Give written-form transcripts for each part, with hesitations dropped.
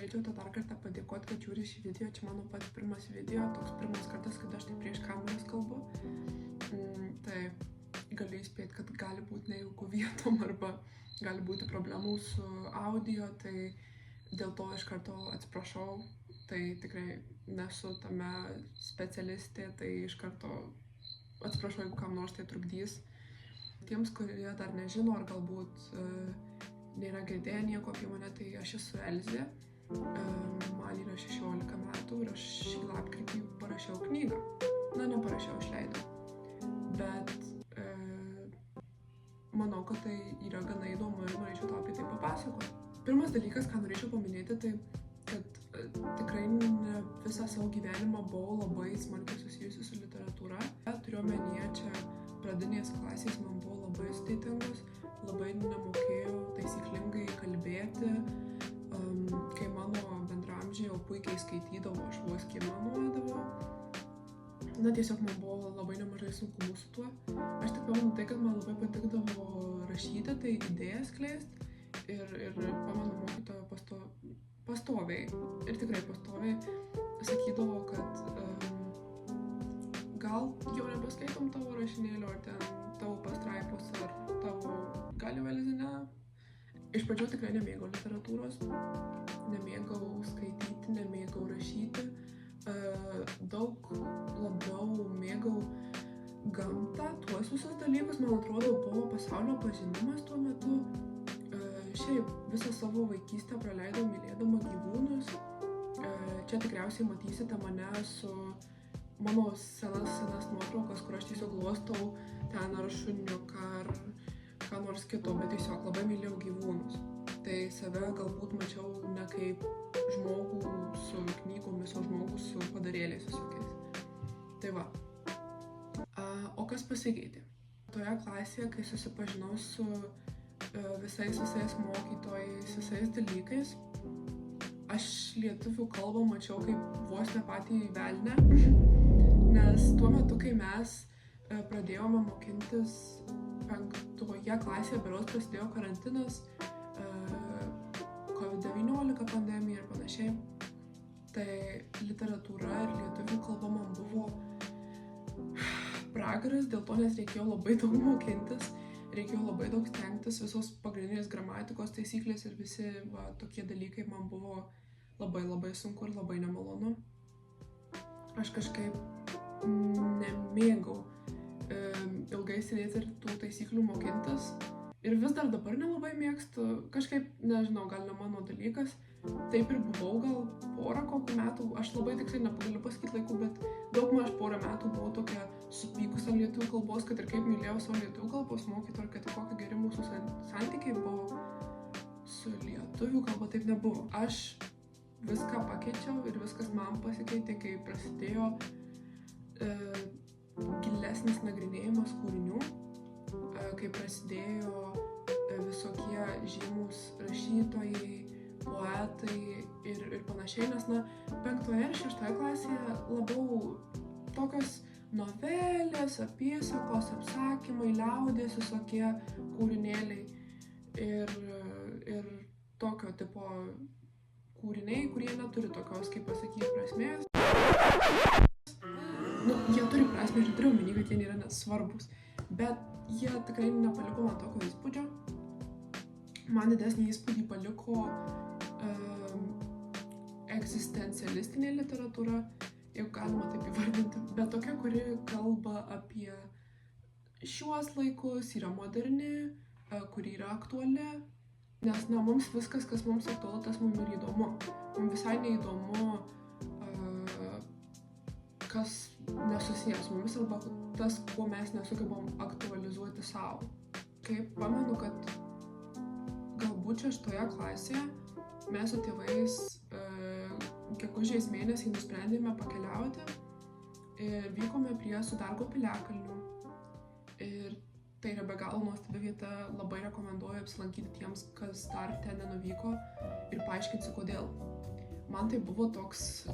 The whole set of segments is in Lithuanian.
norėčiau tau dar kartą padėkoti, kad žiūri šį video. Čia mano pats pirmas video, toks pirmas kartas, kad aš taip prieš kameras kalbu. Tai galiu įspėti, kad gali būti nejaukų vietom arba gali būti problemų su audio, tai dėl to iš karto atsiprašau. Tai tikrai nesu tame specialistė, tai iš karto atsiprašau, jeigu kam nors tai trukdys. Tiems, kurie dar nežino ar galbūt nėra girdėję nieko apie mane, tai aš esu Elzė. Man yra 16 metų ir aš šį lapkritį parašiau knygą. Neparašiau, išleidau. Bet manau, kad tai yra gana įdomu ir norėčiau tau apie tai papasakoti. Pirmas dalykas, ką norėčiau paminėti, tai kad tikrai ne visą savo gyvenimą buvau labai smarkiai susijusi su literatūra. Turiu omenyje, čia pradinės klasės man buvo labai sudėtingos, labai nemokėjau taisyklingai kalbėti. Kai mano bendramžiai jau puikiai skaitydavo, aš vos skiemenuodavau. Tiesiog man buvo labai nemažai sunkumų su tuo. Aš tik pamenu tai, kad man labai patikdavo rašyti, tai idėjas skleisti. Ir pamenu mokytojo pastoviai, ir tikrai pastoviai sakydavo, kad gal jau nepaskaitom tavo rašinėlio, ar ten tavo pastraipos, ar tavo gal jau Elzė. Iš pradžių tikrai nemėgau literatūros, nemėgau skaityti, nemėgau rašyti. Daug labiau mėgau gamtą, tuos visus dalykus, man atrodo, buvo pasaulio pažinimas tuo metu. Šiaip visą savo vaikystę praleidau mylėdama gyvūnus. Čia tikriausiai matysite mane su mano senas nuotraukas, kur aš tiesiog glostau ten ar šuniuką, ar ką nors kito, bet tiesiog labai mylėjau gyvūnus. Tai save galbūt mačiau ne kaip žmogų su knygomis, o žmogų su padarėliais visokiais. Tai va. O kas pasikeitė? Toje klasėje, kai susipažinau su visais mokytojais, visais dalykais, aš lietuvių kalbą mačiau kaip vos ne patį velnią, nes tuo metu, kai mes pradėjome mokintis 5 klasėje, berods prasidėjo karantinas, COVID-19 pandemija ir panašiai, tai literatūra ir lietuvių kalba man buvo pragaras, dėl to nes reikėjo labai daug mokintis. Reikėjo labai daug stengtis, visos pagrindinės gramatikos taisyklės ir visi tokie dalykai man buvo labai sunku ir labai nemalonu. Aš kažkaip nemėgau ilgai sėdėti ir tų taisyklių mokintis. Ir vis dar dabar nelabai mėgstu, kažkaip, nežinau, gal ne mano dalykas. Taip ir buvau gal porą kokių metų, aš labai tiksliai nepagaliu pasakyti laikų, bet daugmaž porą metų buvau tokia supykus ant lietuvių kalbos, kad ir kaip mylėjau savo lietuvių kalbos mokytoją, kad ir kokie geri mūsų santykiai buvo, su lietuvių kalba taip nebuvo. Aš viską pakeičiau ir viskas man pasikeitė, kai prasidėjo gilesnis nagrinėjimas kūrinių, kai prasidėjo visokie žymūs rašytojai, poetai ir panašiai, nes 5 ir 6 klasėje labiau tokios novelės, apysakos, apsakymai, liaudies visokie kūrinėliai ir tokio tipo kūriniai, kurie neturi tokios, kaip pasakyti, prasmės. Jie turi prasmę, aš neturiu omeny, kad jie nėra net svarbus, bet jie tikrai nepaliko man tokio įspūdžio. Man didesnį įspūdį paliko egzistencialistinė literatūra, jeigu galima taip įvardinti, bet tokia, kuri kalba apie šiuos laikus, yra moderni, kuri yra aktuali, nes mums viskas, kas mums aktualu, tas mums yra įdomu. Mums visai neįdomu, kas nesusijęs mumis arba tas, ko mes nesugebam aktualizuoti savo. Kaip pamenu, kad galbūt 6 klasėje mes su tėvais gegužės mėnesį nusprendėme pakeliauti ir vykome prie Sudargo piliakalnių. Ir tai yra be galo nuostabi vieta, labai rekomenduoju apsilankyti tiems, kas dar ten nenuvyko ir paaiškinsiu kodėl. Man tai buvo toks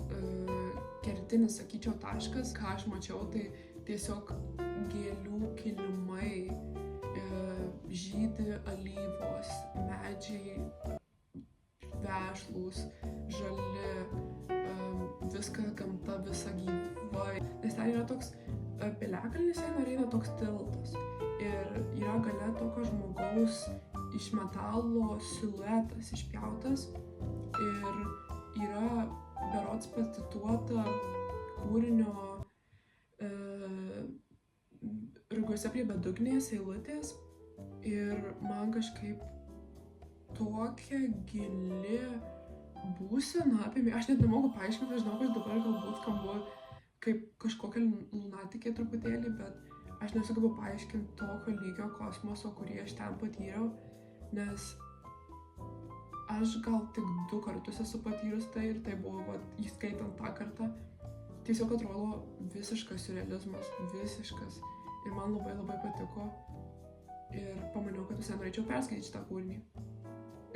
kertinis, sakyčiau, taškas, ką aš mačiau, tai tiesiog gėlių kilimai, žydi alyvos, medžiai vešlūs, žali, viską gamta, visa gyva. Nes ten yra toks piliakalnis, ir eina toks tiltas. Ir yra gale tokio žmogaus iš metalo siluetas išpjautas. Ir yra berods patituota kūrinio Rugiuose prie bedugnės eilutės. Ir man kažkaip tokia gili būsena apėmė. Aš net nemoku paaiškinti, aš žinau, kad dabar galbūt skambu kaip kažkokia lunatikė truputėlį, bet aš nesugebu paaiškinti tokio lygio kosmoso, kurį aš ten patyriau, nes aš gal tik 2 kartus esu patyrus tai ir tai buvo, įskaitant tą kartą, tiesiog atrodo visiškas siurrealizmas, visiškas. Ir man labai labai patiko ir pamaniau, kad visai norėčiau perskaityti šitą kūrinį.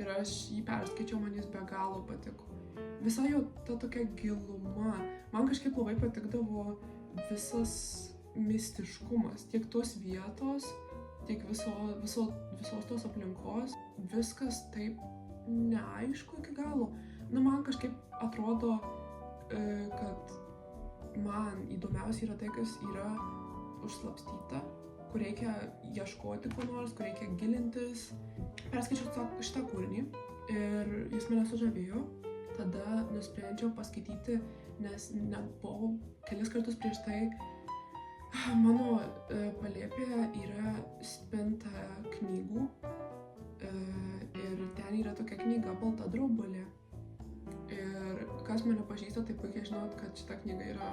Ir aš jį perskaičiau, man jis be galo patiko. Visa jo ta tokia giluma, man kažkaip labai patikdavo visas mistiškumas, tiek tos vietos, tiek visos tos aplinkos, viskas taip neaišku iki galo. Man kažkaip atrodo, kad man įdomiausia yra tai, kas yra užslapstyta, kur reikia ieškoti ko nors, kur reikia gilintis. Perskaičiau šitą kūrinį ir jis mane sužavėjo. Tada nusprendžiau paskaityti, nes nebuvau kelis kartus prieš tai. Mano palėpėje yra spinta knygų ir ten yra tokia knyga Balta draubalė. Ir kas mane pažįsta, tai puikiai žinot, kad šita knyga yra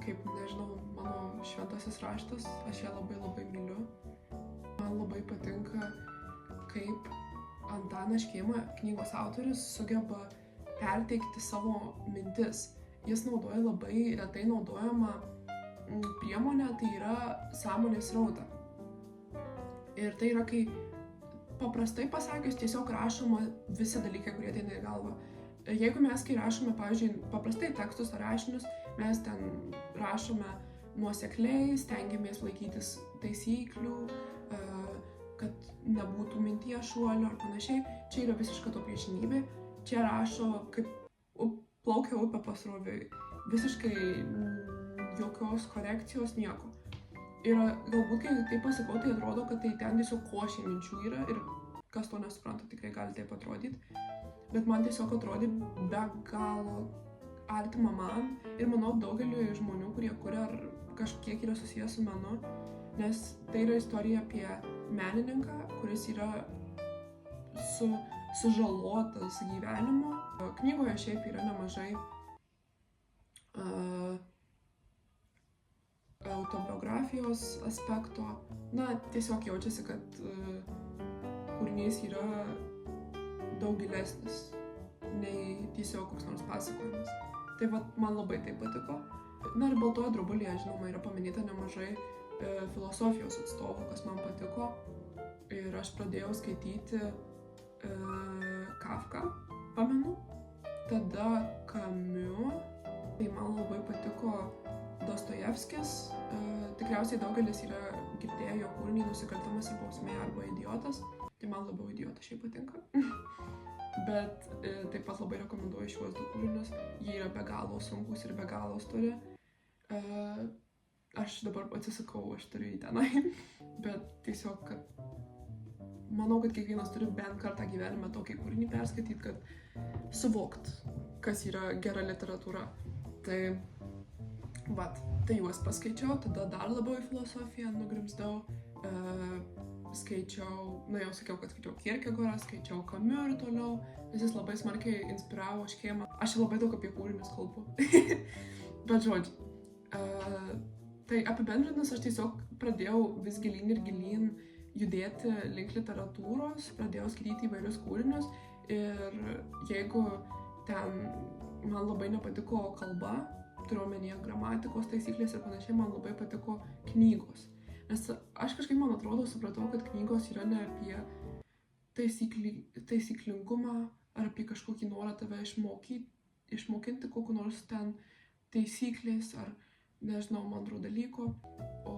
kaip, nežinau, mano šventasis raštas. Aš ją labai labai myliu. Man labai patinka, kaip Antanas Škėma, knygos autorius, sugeba perteikti savo mintis. Jis naudoja labai retai naudojamą priemonę, tai yra sąmonės srautą. Ir tai yra, kai paprastai pasakius tiesiog rašoma visi dalykai, kurie ateina į galvą. Jeigu mes, kai rašome, pavyzdžiui, paprastai tekstus ar rašinius, mes ten rašome nuosekliai, stengiamės laikytis taisyklių, kad nebūtų minties šuolio ar panašiai. Čia yra visiška to priešinybė. Čia rašo kaip plaukia upė pasroviui. Visiškai jokios korekcijos, nieko. Ir galbūt, kai tai pasakau, tai atrodo, kad tai ten tiesiog košė minčių yra ir kas to nesupranta, tikrai gali taip atrodyti. Bet man tiesiog atrodė be galo artima man ir manau daugeliu žmonių, kurie kuria ar kažkiek yra susijęs su menu, nes tai yra istorija apie menininką, kuris yra sužalotas gyvenimo. Knygoje šiaip yra nemažai autobiografijos aspekto. Tiesiog jaučiasi, kad kūrinys yra daug gilesnis nei tiesiog koks nors pasakojimas. Tai man labai tai patiko. Ir Baltoje draubalėje, žinoma, yra paminėta nemažai filosofijos atstovų, kas man patiko. Ir aš pradėjau skaityti Kafką, pamenu. Tada Camus. Tai man labai patiko Dostojevskis. Tikriausiai daugelis yra girdėję jo kūrinį Nusikaltimas ir bausmė arba Idiotas. Tai man labiau Idiotas šiaip patinka. Bet taip pat labai rekomenduoju šiuos 2 kūrinius. Jie yra be galo sunkus ir be galo stori. Aš dabar atsisakau, aš turiu į tenai. Bet tiesiog, kad manau, kad kiekvienas turi bent kartą gyvenime tokį kūrinį perskaityti, kad suvokt, kas yra gera literatūra. Tai juos paskaičiau, tada dar labiau į filosofiją nugrimzdau. Jau sakiau, kad skaičiau Kierkegaurą, skaičiau Camus ir toliau, nes jis labai smarkiai inspiravo Škėmą. Aš labai daug apie kūrinius kalbu. Bet žodžiu. Tai apibendrinus, aš tiesiog pradėjau vis gilyn ir gilyn judėti link literatūros, pradėjau skaityti įvairius kūrinius ir jeigu ten man labai nepatiko kalba, turiu omenyje gramatikos taisyklės ir panašiai, man labai patiko knygos. Nes aš kažkaip, man atrodo, supratau, kad knygos yra ne apie taisyklingumą ar apie kažkokį norą tave išmokinti kokiu nors ten taisyklės ar, nežinau, mandrų dalyko, o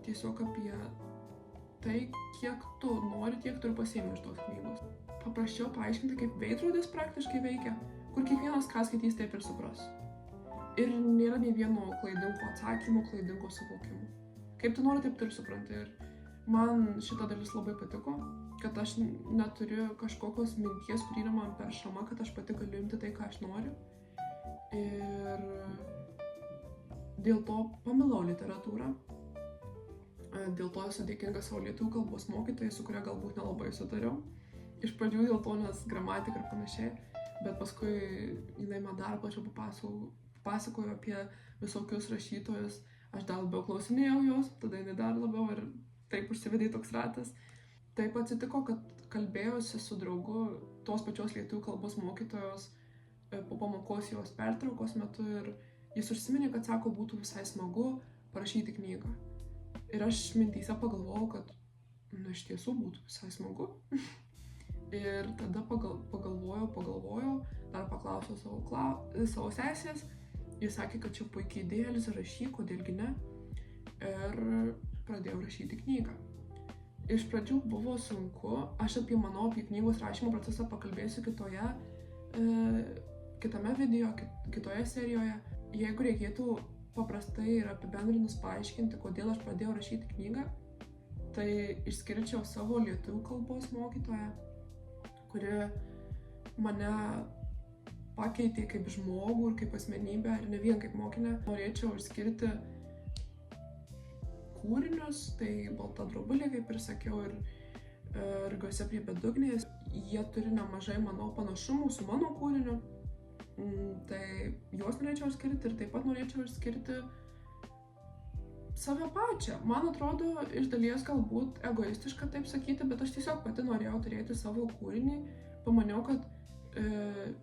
tiesiog apie tai, kiek tu nori, tiek tu ir pasiėmi iš tos knygos. paprasčiau paaiškinti, kaip veidrodis praktiškai veikia, kur kiekvienas, ką skaitys, taip ir supras. Ir nėra nei vieno klaidingo atsakymų, klaidingo suvokimų. Kaip tu nori, taip tu ir supranti. Ir man šita dalis labai patiko, kad aš neturiu kažkokios minties, kuri yra man peršama, kad aš pati galiu imti tai, ką aš noriu. Ir dėl to pamilau literatūrą. Dėl to esu dėkinga savo lietuvių kalbos mokytojai, su kuria galbūt nelabai sutariau. Iš pradžių dėl to, nes gramatika ir panašiai, bet paskui jinai man dar plačiau pasakojo apie visokius rašytojus. Aš dar labiau klausinėjau jos, tada jinai dar labiau ir taip užsivedė toks ratas. Taip atsitiko, kad kalbėjausi su draugu tos pačios lietuvių kalbos mokytojos po pamokos jos pertraukos metu ir jis užsiminė, kad sako, būtų visai smagu parašyti knygą. Ir aš mintyse pagalvojau, kad iš tiesų būtų visai smagu. Ir tada pagalvojau, dar paklausiau savo sesės. Jis sakė, kad čia puikiai idėja, Liza, rašyk, kodėlgi ne. Ir pradėjau rašyti knygą. Iš pradžių buvo sunku, aš apie knygos rašymo procesą pakalbėsiu kitame video, kitoje serijoje. Jeigu reikėtų paprastai ir apibendrinus paaiškinti, kodėl aš pradėjau rašyti knygą, tai išskirčiau savo lietuvių kalbos mokytoją, kuri mane pakeitė kaip žmogų ir kaip asmenybę, ir ne vien kaip mokinę. Norėčiau išskirti kūrinius, tai Balta drobulė, kaip ir sakiau, ir Rygose prie bedugnės. Jie turi nemažai, manau, panašumų su mano kūriniu. Tai juos norėčiau išskirti ir taip pat norėčiau išskirti save pačią. Man atrodo, iš dalies galbūt egoistiška taip sakyti, bet aš tiesiog pati norėjau turėti savo kūrinį. Pamaniau, kad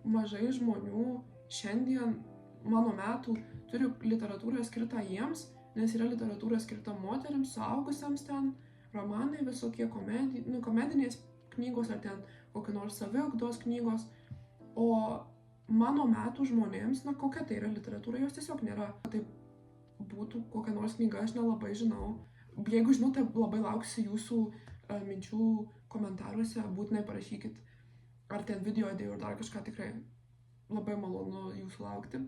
mažai žmonių šiandien, mano metų, turi literatūrą skirtą jiems, nes yra literatūra skirta moteriams, suaugusiems ten, romanai visokie, komedinės knygos ar ten kokie nors saviugdos knygos. O mano metų žmonėms, kokia tai yra literatūra, jos tiesiog nėra. Tai būtų kokia nors knyga, aš nelabai žinau. Jeigu žinau, tai labai lauksiu jūsų minčių komentaruose, būtinai parašykit. Ar ten video idėjų, ar dar kažką, tikrai labai malonu jūsų laukti.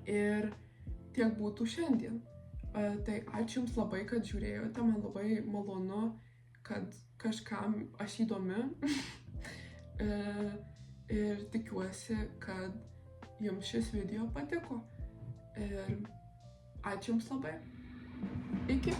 Ir tiek būtų šiandien. Tai ačiū Jums labai, kad žiūrėjote, man labai malonu, kad kažkam aš įdomi. Ir tikiuosi, kad Jums šis video patiko. Ir ačiū Jums labai. Iki.